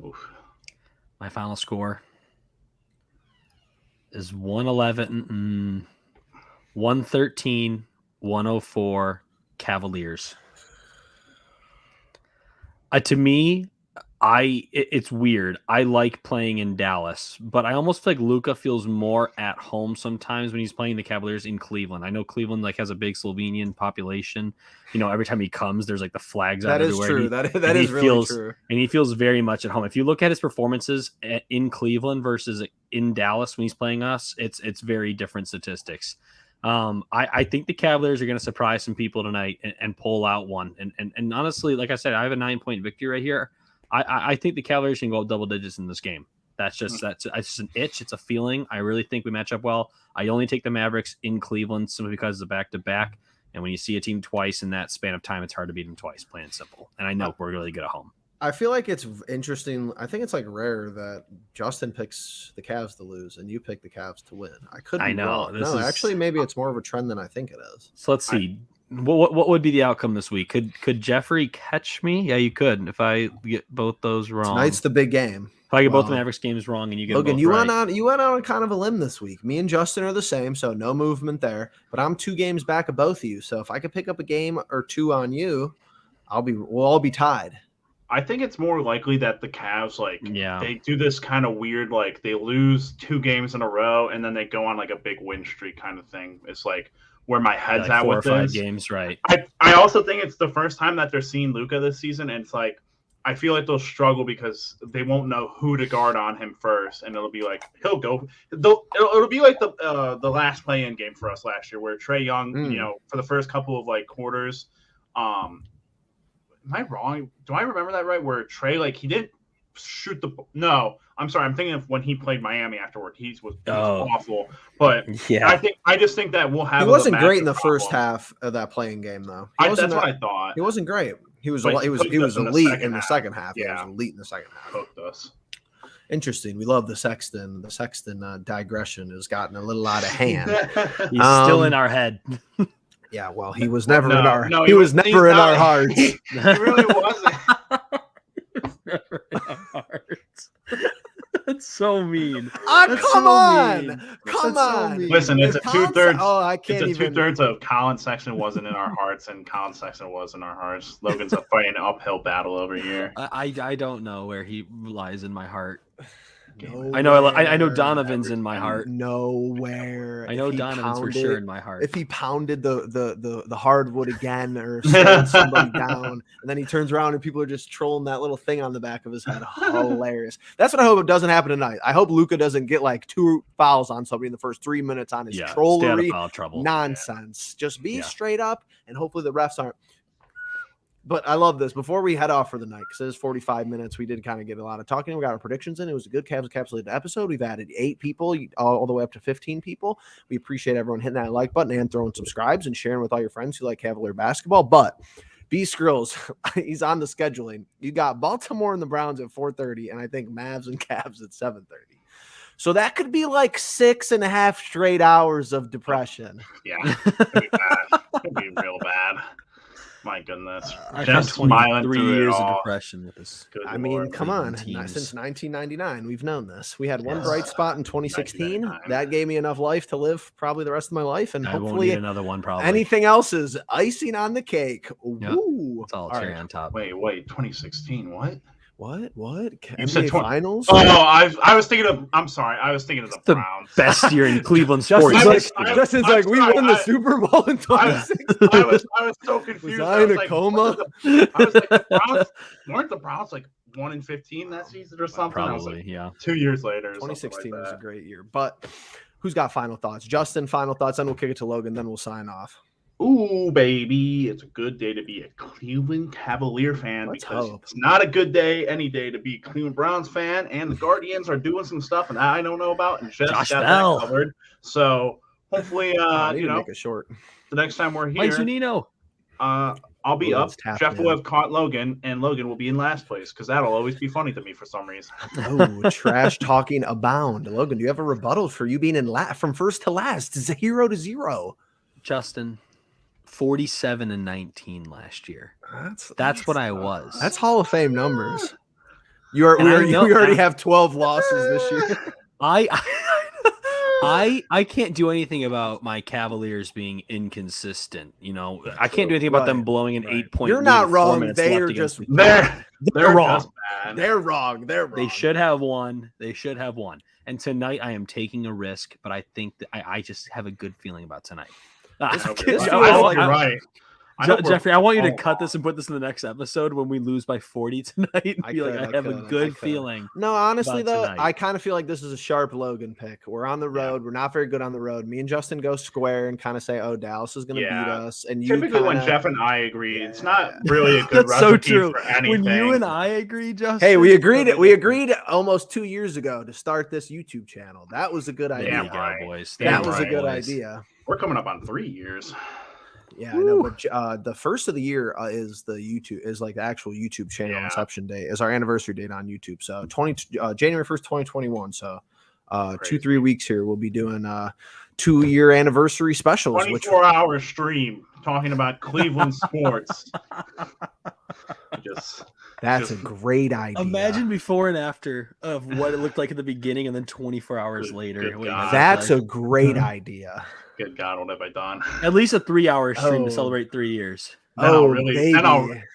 Oof. My final score is 111, 113, 104 Cavaliers. To me, it's weird. I like playing in Dallas, but I almost feel like Luka feels more at home sometimes when he's playing the Cavaliers in Cleveland. I know Cleveland has a big Slovenian population. Every time he comes, there's like the flags out everywhere. True. That is really true. And he feels very much at home. If you look at his performances in Cleveland versus in Dallas when he's playing us, it's very different statistics. I think the Cavaliers are going to surprise some people tonight and pull out one. And honestly, like I said, I have a 9-point victory right here. I think the Cavaliers can go up double digits in this game. That's just an itch. It's a feeling. I really think we match up well. I only take the Mavericks in Cleveland simply because of the back-to-back. And when you see a team twice in that span of time, it's hard to beat them twice, plain and simple. And I know we're really good at home. I feel like it's interesting. I think it's rare that Justin picks the Cavs to lose and you pick the Cavs to win. I know. Actually, maybe it's more of a trend than I think it is. So let's see. What would be the outcome this week? Could Jeffrey catch me? Yeah, you could. If I get both those wrong, tonight's the big game. If I get both the Mavericks games wrong and you get Logan, both you right. went out on kind of a limb this week. Me and Justin are the same, so no movement there. But I'm 2 games back of both of you. So if I could pick up a game or 2 on you, we'll all be tied. I think it's more likely that the Cavs they do this kind of weird they lose 2 games in a row and then they go on a big win streak kind of thing. It's where my head's at 4 with or 5 this. games, right? I also think it's the first time that they're seeing Luka this season, and it's I feel like they'll struggle because they won't know who to guard on him first, and it'll be he'll go. It'll be like the last play-in game for us last year, where Trae Young, for the first couple of quarters. Am I wrong? Do I remember that right? Where Trae he didn't shoot the no. I'm sorry. I'm thinking of when he played Miami afterward. He was awful. But yeah, I just think that we'll have. He wasn't great in the first half of that playing game, though. That's what I thought. He wasn't great. He was elite in the second half. Yeah, he was elite in the second half. Hooked us. Interesting. We love the Sexton. The Sexton digression has gotten a little out of hand. He's still in our head. Yeah, well, he was never in our. He was never in our hearts. He really wasn't. Never in our hearts. That's so mean. Come on. Listen, it's a 2/3. Oh, I can't it's a 2/3 of Colin Sexton wasn't in our hearts, and Colin Sexton was in our hearts. Logan's fighting an uphill battle over here. I don't know where he lies in my heart. I know Donovan's in my heart. Nowhere. I know Donovan's for sure in my heart. If he pounded the hardwood again or slowed somebody down, and then he turns around and people are just trolling that little thing on the back of his head. Hilarious. That's what I hope it doesn't happen tonight. I hope Luka doesn't get 2 fouls on somebody in the first 3 minutes on his trollery nonsense. Just be straight up, and hopefully the refs aren't. But I love this. Before we head off for the night, because it is 45 minutes, we did kind of get a lot of talking. We got our predictions in. It was a good Cavs Encapsulated episode. We've added 8 people, all the way up to 15 people. We appreciate everyone hitting that like button and throwing subscribes and sharing with all your friends who like Cavalier basketball. But B Skrills, he's on the scheduling. You got Baltimore and the Browns at 4:30, and I think Mavs and Cavs at 7:30. So that could be like 6.5 straight hours of depression. Yeah, it'd be bad. It'd be real bad. My goodness. I've had Just smiling 23 through it years of all. depression with this. Good I mean, Lord. come on. teams. Since 1999, we've known this. We had one Yes. bright spot in 2016. 1999. That gave me enough life to live probably the rest of my life. And I won't hopefully need another one probably. anything else is icing on the cake. Yep. Ooh. It's all All cherry right. on top. Wait, 2016. What? What? You said NBA 20 finals? Oh, no, I was thinking of. I'm sorry. I was thinking of the The Browns. Best year in Cleveland sports Justin's history. like, Justin's I'm like, we sorry, won the I- Super Bowl in I was 2016. I was so confused. Was I in a like, coma? I was like, the Browns weren't the Browns like 1-15 that season or something? I was Probably, like, yeah. 2 years later. Or 2016 something was a like great year. But who's got final thoughts? Justin, final thoughts. Then we'll kick it to Logan. Then we'll sign off. that. Ooh, baby, it's a good day to be a Cleveland Cavalier fan Let's because hope. it's not a good day any day to be a Cleveland Browns fan. And the Guardians are doing some stuff and I don't know about, and just Josh got Bell. that covered. So hopefully, I need you to know, make it short. the next time we're Mike here, Zunino. I'll be Ooh, up. that's tapped Jeff will in. have caught Logan, and Logan will be in last place because that'll always be funny to me for some reason. Oh, trash talking abound. Logan, do you have a rebuttal for you being in from first to last? 0-0. Justin, 47-19 last year. That's That's what I was. That's Hall of Fame numbers. You are. And I We know- already have 12 losses this year. I can't do anything about my Cavaliers being inconsistent. You know, I can't do anything about them Right. blowing an Right. 8-point. You're lead not with 4 wrong. minutes They left are against just the- They're wrong. just bad. They're wrong. They're wrong. They should have won. They should have won. And tonight I am taking a risk, but I think that I just have a good feeling about tonight. This I hope feels you're right. like- I hope you're right. I hope we're- Jeffrey, I want you to oh, cut this and put this in the next episode when we lose by 40 tonight. And I be like, could, I have I a could, I good could. feeling. No, honestly, about though, tonight. I kind of feel like this is a sharp Logan pick. We're on the road. We're not very good on the road. Me and Justin go square and kind of say, oh, Dallas is going to beat Yeah. us. And you Typically, when kinda- Jeff and I agree, it's Yeah. not really a good That's so recipe true. for anything. When you and I agree, Justin. Hey, we it's agreed. totally We different. agreed almost 2 years ago to start this YouTube channel. That was a good There idea. you go, right. boys. That There was you a go, good boys. idea. We're coming up on 3 years. Yeah, I know. But the first of the year is the YouTube is like the actual YouTube channel Yeah. inception day is our anniversary date on YouTube. So January 1st, 2021. So 2-3 weeks here we'll be doing 2-year anniversary specials. Which 24-hour stream talking about Cleveland sports. Just that's a great idea. Imagine before and after of what it looked like at the beginning, and then 24 hours Good- later. good what you God. guys That's look a great idea. good God, what have I done? like. At least a 3-hour stream Oh. to celebrate 3 years. Then Oh, I'll really, baby.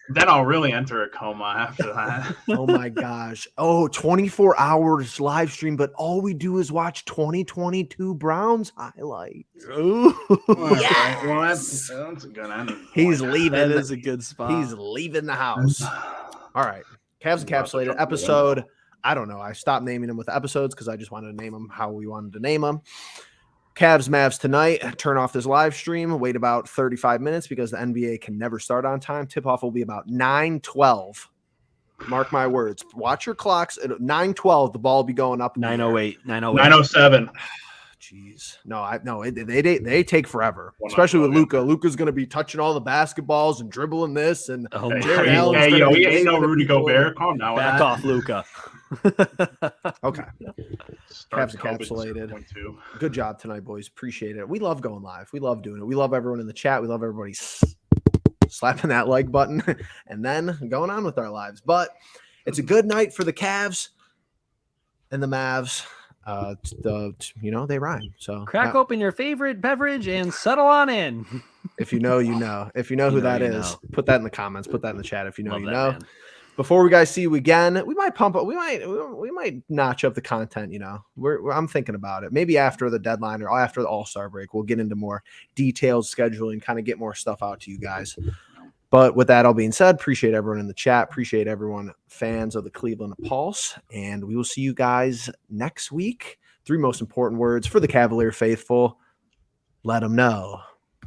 then I'll really enter a coma after that. Oh my gosh. Oh, 24 hours live stream, but all we do is watch 2022 Browns highlights. Ooh, All right, well, that's a good ending. He's point. leaving. that is a good spot. He's leaving the house. All right. Cavs About to jump Encapsulated in the episode. I don't know. I stopped naming them with episodes because I just wanted to name them how we wanted to name them. Cavs Mavs tonight. Turn off this live stream. Wait about 35 minutes because the NBA can never start on time. Tip off will be about 9:12. Mark my words. Watch your clocks. At 9:12, the ball will be going up. in the air. 908. 908. 907. Jeez, no, they take forever, especially with Luca. Luca's going to be touching all the basketballs and dribbling this, and Oh, Hey, my Jared hey, Allen's hey, gonna yo, be he ain't no waving at Rudy people. Gobert. Calm down with Back that. off, Luca. Okay. Start Cavs COVID Encapsulated. 2.2. Good job tonight, boys. Appreciate it. We love going live. We love doing it. We love everyone in the chat. We love everybody slapping that like button and then going on with our lives. But it's a good night for the Cavs and the Mavs. They rhyme. So Crack open your favorite beverage and settle on in. if you know, you know. If you know who You know, that you is, know. put that in the comments. Put that in the chat. If you know, Love you that, know. man. Before we guys see you again, we might pump up. We might notch up the content. I'm thinking about it. Maybe after the deadline or after the All-Star break, we'll get into more detailed scheduling, kind of get more stuff out to you guys. But with that all being said, appreciate everyone in the chat. Appreciate everyone fans of the Cleveland Pulse, and we will see you guys next week. 3 most important words for the Cavalier faithful: let them know.